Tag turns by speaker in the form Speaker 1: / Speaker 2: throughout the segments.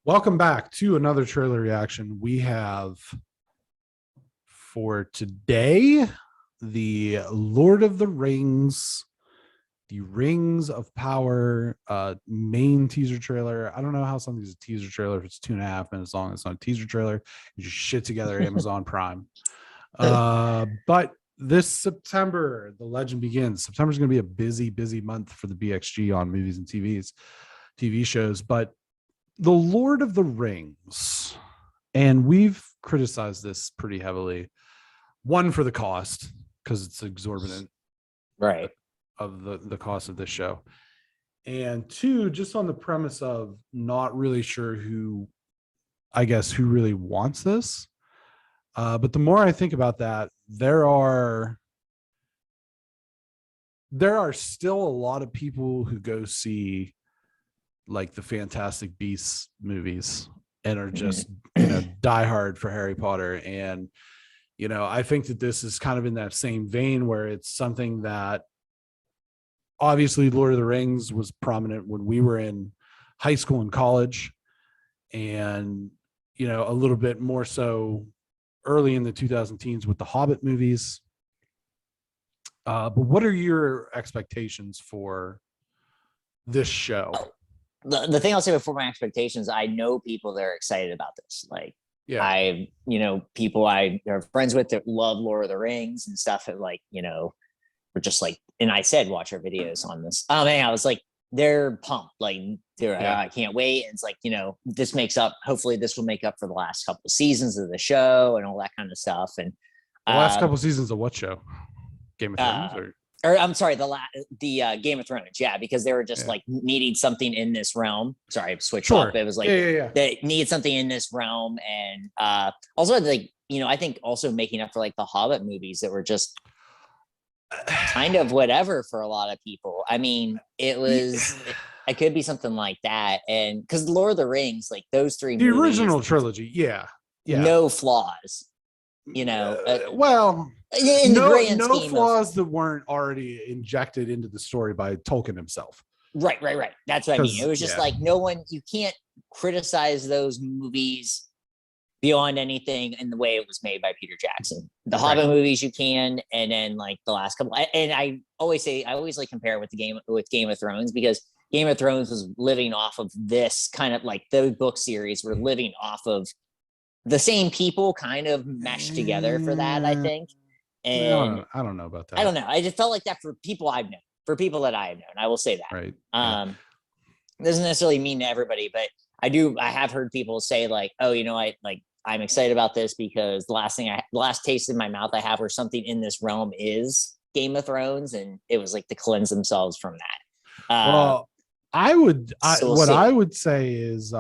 Speaker 1: Welcome back to another trailer reaction. We have for today the Lord of the Rings, the Rings of Power main teaser trailer. I don't know how something's a teaser trailer if it's 2.5 minutes long. It's not a teaser trailer. You just shit together Amazon Prime. But this September, the legend begins. September is going to be a busy month for the BXG on movies and TV shows. But the Lord of the Rings, and we've criticized this pretty heavily. One, for the cost, because it's exorbitant,
Speaker 2: right,
Speaker 1: of the cost of this show. And two, just on the premise of not really sure who really wants this. But the more I think about that, there are still a lot of people who go see like the Fantastic Beasts movies and are just diehard for Harry Potter. And I think that this is kind of in that same vein where it's something that obviously Lord of the Rings was prominent when we were in high school and college, and a little bit more so early in the 2010s with the Hobbit movies. But what are your expectations for this show?
Speaker 2: The thing I'll say before my expectations, I know people that are excited about this. Like, yeah, people I are friends with that love Lord of the Rings and stuff. And we're just like, and I said, watch our videos on this. And I was like, they're pumped. Like, I can't wait. And it's like, hopefully this will make up for the last couple of seasons of the show and all that kind of stuff. And
Speaker 1: the last couple of seasons of what show? Game of Thrones?
Speaker 2: Or I'm sorry, the Game of Thrones, because they were just like needing something in this realm. Sorry, I switched up. It was like they needed something in this realm, and also I think also making up for like the Hobbit movies that were just kind of whatever for a lot of people. I mean, it could be something like that, and because Lord of the Rings, like those three,
Speaker 1: the original trilogy,
Speaker 2: no flaws.
Speaker 1: Well, no flaws that weren't already injected into the story by Tolkien himself.
Speaker 2: Right. That's what I mean. It was just like you can't criticize those movies beyond anything in the way it was made by Peter Jackson. The Hobbit movies you can, and then like the last couple. And I always like compare it with Game of Thrones, because Game of Thrones was living off of this kind of like the book series were living off of the same people kind of meshed together for that, I think. And
Speaker 1: I don't know about that.
Speaker 2: I don't know. I just felt like that for people I've known, for people that I have known. I will say that.
Speaker 1: Right.
Speaker 2: Doesn't necessarily mean to everybody, but I have heard people say like, oh, I'm excited about this because the last taste in my mouth I have or something in this realm is Game of Thrones. And it was like to cleanse themselves from that.
Speaker 1: Well, I would say is,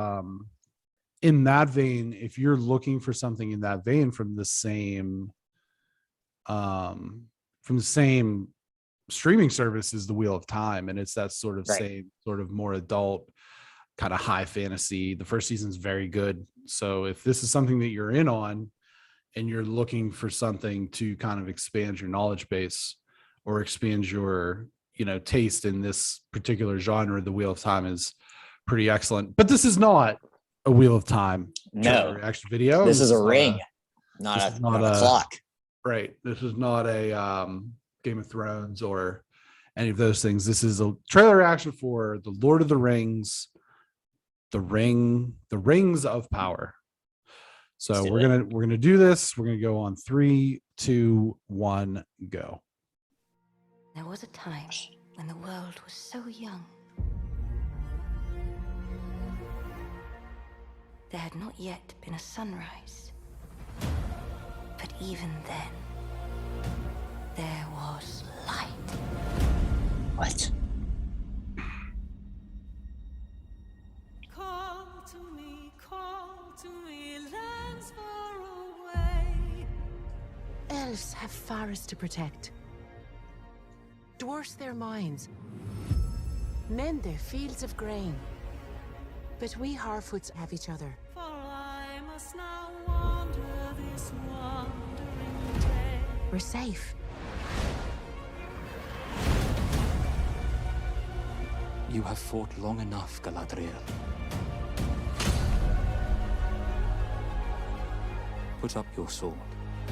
Speaker 1: in that vein, if you're looking for something in that vein from the same streaming service as the Wheel of Time, and it's that sort of same sort of more adult kind of high fantasy. The first season's very good. So if this is something that you're in on and you're looking for something to kind of expand your knowledge base or expand your taste in this particular genre, the Wheel of Time is pretty excellent. But this is not a Wheel of Time reaction video.
Speaker 2: This is a ring, not a clock.
Speaker 1: Right. This is not a Game of Thrones or any of those things. This is a trailer reaction for the Lord of the Rings, the Rings of Power. So we're gonna do this. We're gonna go on 3, 2, 1, go.
Speaker 3: There was a time when the world was so young. There had not yet been a sunrise. But even then, there was light.
Speaker 2: What?
Speaker 4: Call to me, lands far away.
Speaker 5: Elves have forests to protect. Dwarfs their mines. Men their fields of grain. But we Harfoots have each other.
Speaker 4: For I must now wander this wandering day.
Speaker 5: We're safe.
Speaker 6: You have fought long enough, Galadriel. Put up your sword.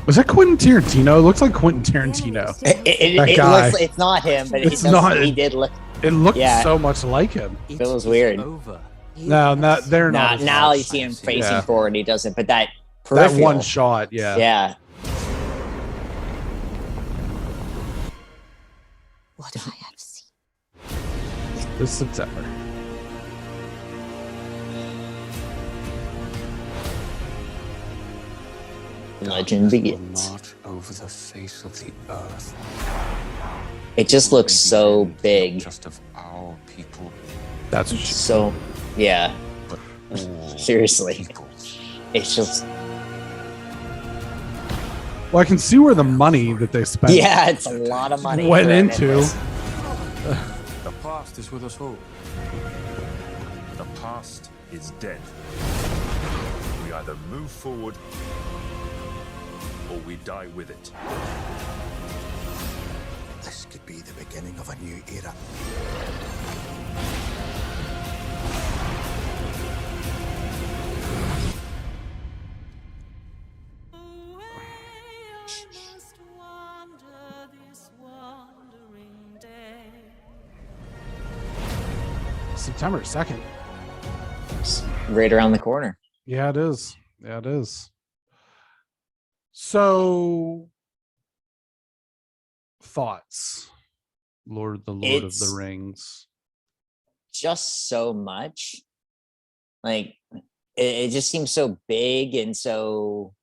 Speaker 1: Was that Quentin Tarantino? It looks like Quentin Tarantino.
Speaker 2: It
Speaker 1: guy.
Speaker 2: looks, it's not him, but
Speaker 1: It's not.
Speaker 2: he did look.
Speaker 1: It looked so much like him.
Speaker 2: It was weird.
Speaker 6: Over.
Speaker 1: No, they're not.
Speaker 2: Now you see him facing forward. He doesn't. But that
Speaker 1: that one shot, yeah.
Speaker 2: Yeah.
Speaker 3: What I have seen.
Speaker 1: This September.
Speaker 2: Legend
Speaker 6: Will
Speaker 2: begins.
Speaker 6: march over the face of the earth.
Speaker 2: It just looks so
Speaker 6: Not
Speaker 2: big.
Speaker 6: just of our people,
Speaker 1: That's what
Speaker 2: So, yeah.
Speaker 6: but all
Speaker 2: Seriously.
Speaker 6: peoples.
Speaker 2: It's just,
Speaker 1: Well, I can see where the money that they spent.
Speaker 2: yeah, it's a lot of money.
Speaker 1: Went
Speaker 2: for an
Speaker 1: into.
Speaker 2: endless-
Speaker 6: The past is with us all.
Speaker 7: The past is dead. We either move forward or we die with it.
Speaker 8: This could be the beginning of a new era.
Speaker 4: Away I must wander this wandering day.
Speaker 1: September 2nd.
Speaker 2: It's right around the corner.
Speaker 1: Yeah, it is. Yeah, it is. So, thoughts, Lord of
Speaker 2: It's-
Speaker 1: the Rings.
Speaker 2: Just so much. Like, it just seems so big and so,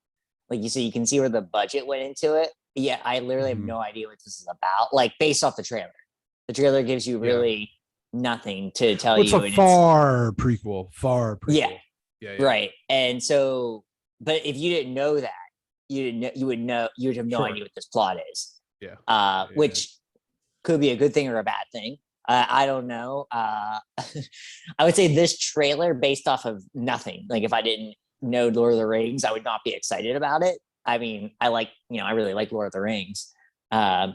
Speaker 2: like you said, you can see where the budget went into it. Yeah, I literally have
Speaker 1: Mhm.
Speaker 2: no idea what this is about. Like, based off the trailer. The trailer gives you really nothing to tell
Speaker 1: It's
Speaker 2: you.
Speaker 1: a
Speaker 2: and
Speaker 1: far prequel.
Speaker 2: Yeah.
Speaker 1: Yeah.
Speaker 2: Right. And so, but if you didn't know that, you would have no
Speaker 1: Sure.
Speaker 2: idea what this plot is.
Speaker 1: Yeah.
Speaker 2: Which could be a good thing or a bad thing. I don't know. I would say this trailer based off of nothing. Like if I didn't know Lord of the Rings, I would not be excited about it. I mean, I really like Lord of the Rings. All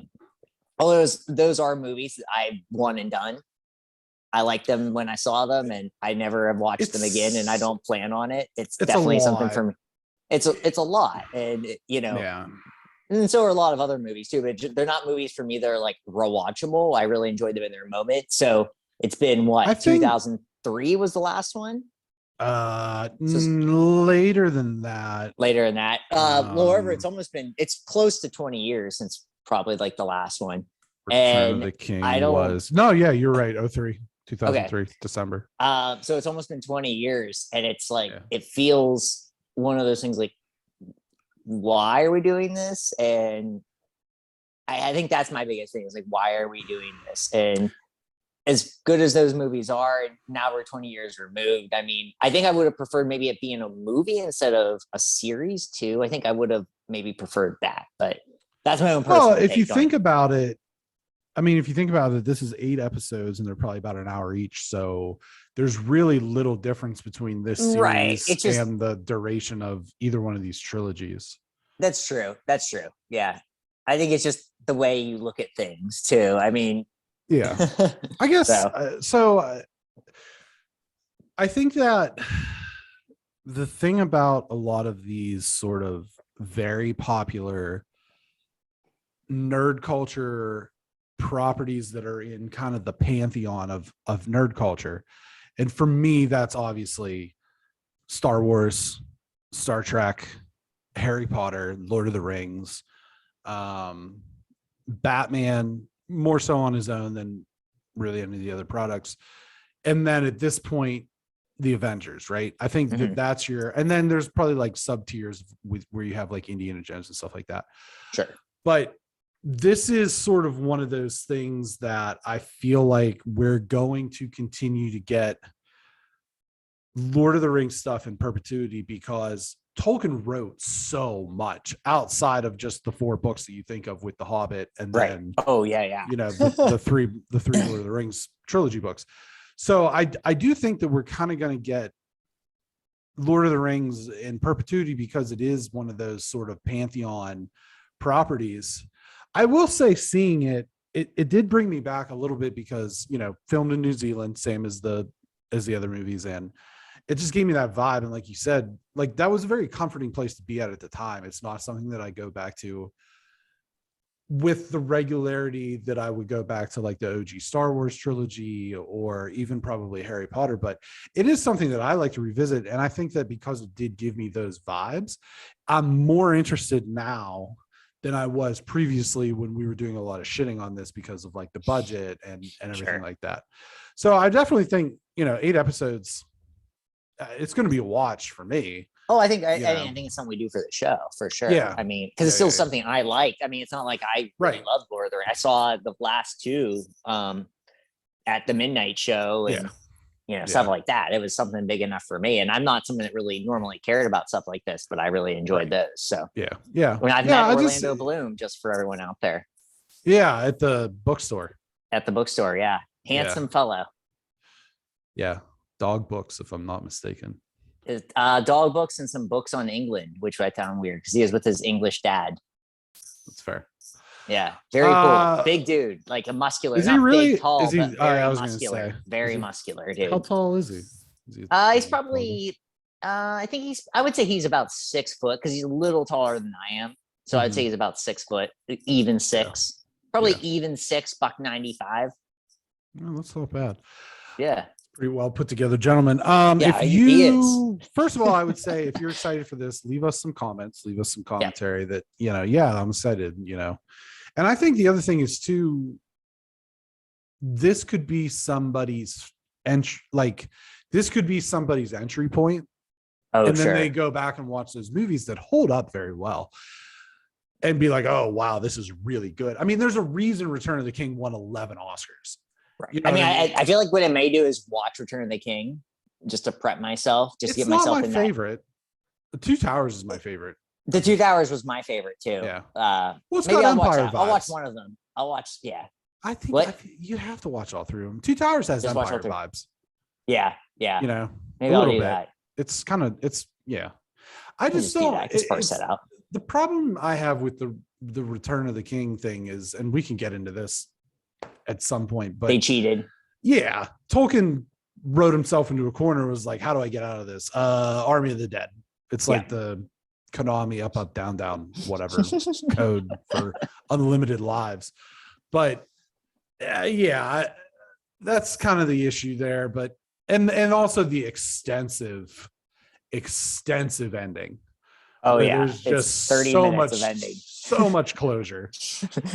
Speaker 2: those are movies that I've one and done. I liked them when I saw them, and I never have watched them again, and I don't plan on it. It's
Speaker 1: a
Speaker 2: definitely something
Speaker 1: lot.
Speaker 2: for me. It's a lot, and
Speaker 1: Yeah.
Speaker 2: and so are a lot of other movies too. But they're not movies for me that are like rewatchable. I really enjoyed them in their moment. So it's been
Speaker 1: I
Speaker 2: what
Speaker 1: think-
Speaker 2: 2003 was the last one.
Speaker 1: Later than that.
Speaker 2: Later in that, however,
Speaker 1: Um,
Speaker 2: it's close to 20 years since probably like the last one.
Speaker 1: Return of
Speaker 2: And
Speaker 1: the King
Speaker 2: I don't-
Speaker 1: was. No, yeah, you're right. 2003, December.
Speaker 2: So it's almost been 20 years, and it's like
Speaker 1: Yeah.
Speaker 2: it feels one of those things like, why are we doing this? And I think that's my biggest thing is like, why are we doing this? And as good as those movies are, now we're 20 years removed. I mean, I think I would have preferred maybe it being a movie instead of a series too. I think I would have maybe preferred that, but that's my own personal
Speaker 1: Well, if
Speaker 2: take
Speaker 1: you
Speaker 2: on
Speaker 1: think
Speaker 2: it.
Speaker 1: about it, I mean, if you think about it, this is 8 episodes and they're probably about an hour each. So there's really little difference between this series
Speaker 2: Right. It's just-
Speaker 1: and the duration of either one of these trilogies.
Speaker 2: That's true. That's true. Yeah. I think it's just the way you look at things too. I mean,
Speaker 1: Yeah. I guess
Speaker 2: So-
Speaker 1: I think that the thing about a lot of these sort of very popular nerd culture properties that are in kind of the pantheon of nerd culture, and for me that's obviously Star Wars, Star Trek, Harry Potter, Lord of the Rings, Batman, more so on his own than really any of the other products. And then at this point, the Avengers, right? I think that that's your, and then there's probably like sub tiers with where you have like Indiana Jones and stuff like that.
Speaker 2: Sure.
Speaker 1: But this is sort of one of those things that I feel like we're going to continue to get Lord of the Rings stuff in perpetuity because Tolkien wrote so much outside of just the 4 books that you think of with The Hobbit and
Speaker 2: Right.
Speaker 1: then
Speaker 2: Oh yeah.
Speaker 1: the three Lord of the Rings trilogy books. So I do think that we're kind of going to get Lord of the Rings in perpetuity because it is one of those sort of pantheon properties. I will say seeing it did bring me back a little bit because, filmed in New Zealand, same as the other movies. And it just gave me that vibe. And like you said, like that was a very comforting place to be at the time. It's not something that I go back to with the regularity that I would go back to like the OG Star Wars trilogy or even probably Harry Potter, but it is something that I like to revisit. And I think that because it did give me those vibes, I'm more interested now than I was previously when we were doing a lot of shitting on this because of like the budget and everything like that. So I definitely think, 8 episodes, it's going to be a watch for me.
Speaker 2: Oh, I think it's something we do for the show for sure.
Speaker 1: Yeah.
Speaker 2: I mean, because it's still something I like. I mean, it's not like I really love Lord of the Rings. I saw the last 2 at the midnight show and stuff like that. It was something big enough for me. And I'm not someone that really normally cared about stuff like this, but I really enjoyed those. So
Speaker 1: yeah.
Speaker 2: I mean, I've met Orlando Bloom, just for everyone out there.
Speaker 1: Yeah, at the bookstore.
Speaker 2: At the bookstore, yeah. Handsome fellow.
Speaker 1: Yeah. Dog books, if I'm not mistaken.
Speaker 2: Dog books and some books on England, which I found weird because he was with his English dad.
Speaker 1: That's fair.
Speaker 2: Yeah, very cool. Big dude, like a muscular.
Speaker 1: Is he really
Speaker 2: big, tall?
Speaker 1: Is he?
Speaker 2: But very
Speaker 1: I was
Speaker 2: muscular.
Speaker 1: Gonna say,
Speaker 2: very muscular, dude.
Speaker 1: How tall is he?
Speaker 2: He's probably. I think I would say he's about 6 foot because he's a little taller than I am. So I'd say he's about 6 foot, even 6. Probably even 6, $195.
Speaker 1: No, that's not bad.
Speaker 2: Yeah.
Speaker 1: Pretty well put together, gentlemen. First of all, I would say if you're excited for this, leave us some comments, leave us some commentary that, I'm excited, And I think the other thing is too, this could be somebody's entry point.
Speaker 2: Oh,
Speaker 1: and then they go back and watch those movies that hold up very well and be like, oh, wow, this is really good. I mean, there's a reason Return of the King won 11 Oscars.
Speaker 2: Right. I feel like what I may do is watch Return of the King just to prep myself, just to get myself in.
Speaker 1: It's not my favorite. The Two Towers is my favorite.
Speaker 2: The Two Towers was my favorite too.
Speaker 1: Yeah.
Speaker 2: Well, maybe I'll watch one of them. I'll watch. Yeah.
Speaker 1: I think you have to watch all 3 of them. Two Towers has just Empire vibes.
Speaker 2: Yeah. Yeah. Maybe I'll do that.
Speaker 1: It's kind of I just don't. The problem I have with the Return of the King thing is, and we can get into this at some point, but
Speaker 2: they cheated.
Speaker 1: Yeah. Tolkien wrote himself into a corner, was like, how do I get out of this? Army of the Dead. It's like the Konami up, down, whatever code for unlimited lives. But that's kind of the issue there. But, and also the extensive ending.
Speaker 2: Oh yeah,
Speaker 1: there's just
Speaker 2: 30
Speaker 1: so
Speaker 2: minutes
Speaker 1: much
Speaker 2: of ending.
Speaker 1: So much closure.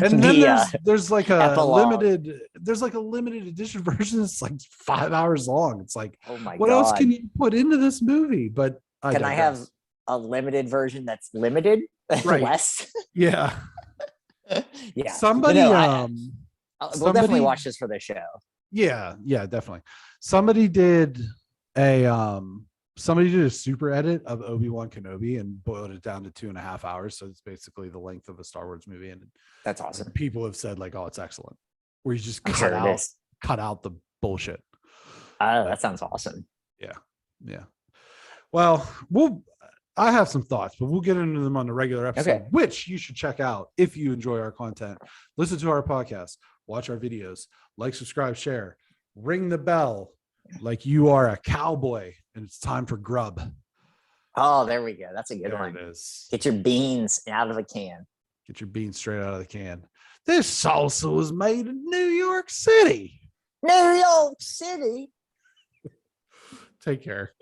Speaker 1: And then there's like a
Speaker 2: epilogue.
Speaker 1: limited edition version that's like 5 hours long. It's like,
Speaker 2: oh my
Speaker 1: what
Speaker 2: God.
Speaker 1: else can you put into this movie? But
Speaker 2: can I have a limited version that's limited?
Speaker 1: Right.
Speaker 2: Less?
Speaker 1: Yeah.
Speaker 2: Yeah.
Speaker 1: Somebody
Speaker 2: we'll definitely watch this for the show.
Speaker 1: Yeah, definitely. Somebody did a super edit of Obi-Wan Kenobi and boiled it down to 2.5 hours. So it's basically the length of a Star Wars movie. And
Speaker 2: that's awesome.
Speaker 1: People have said like, oh, it's excellent. Where you just cut out the bullshit.
Speaker 2: That sounds awesome.
Speaker 1: Yeah. Well, I have some thoughts, but we'll get into them on the regular episode, which you should check out if you enjoy our content. Listen to our podcast, watch our videos, like, subscribe, share, ring the bell like you are a cowboy and it's time for grub.
Speaker 2: Oh, there we go. That's a good one.
Speaker 1: It is.
Speaker 2: Get your beans out of the can.
Speaker 1: Get your beans straight out of the can. This salsa was made in New York City.
Speaker 2: New York City.
Speaker 1: Take care.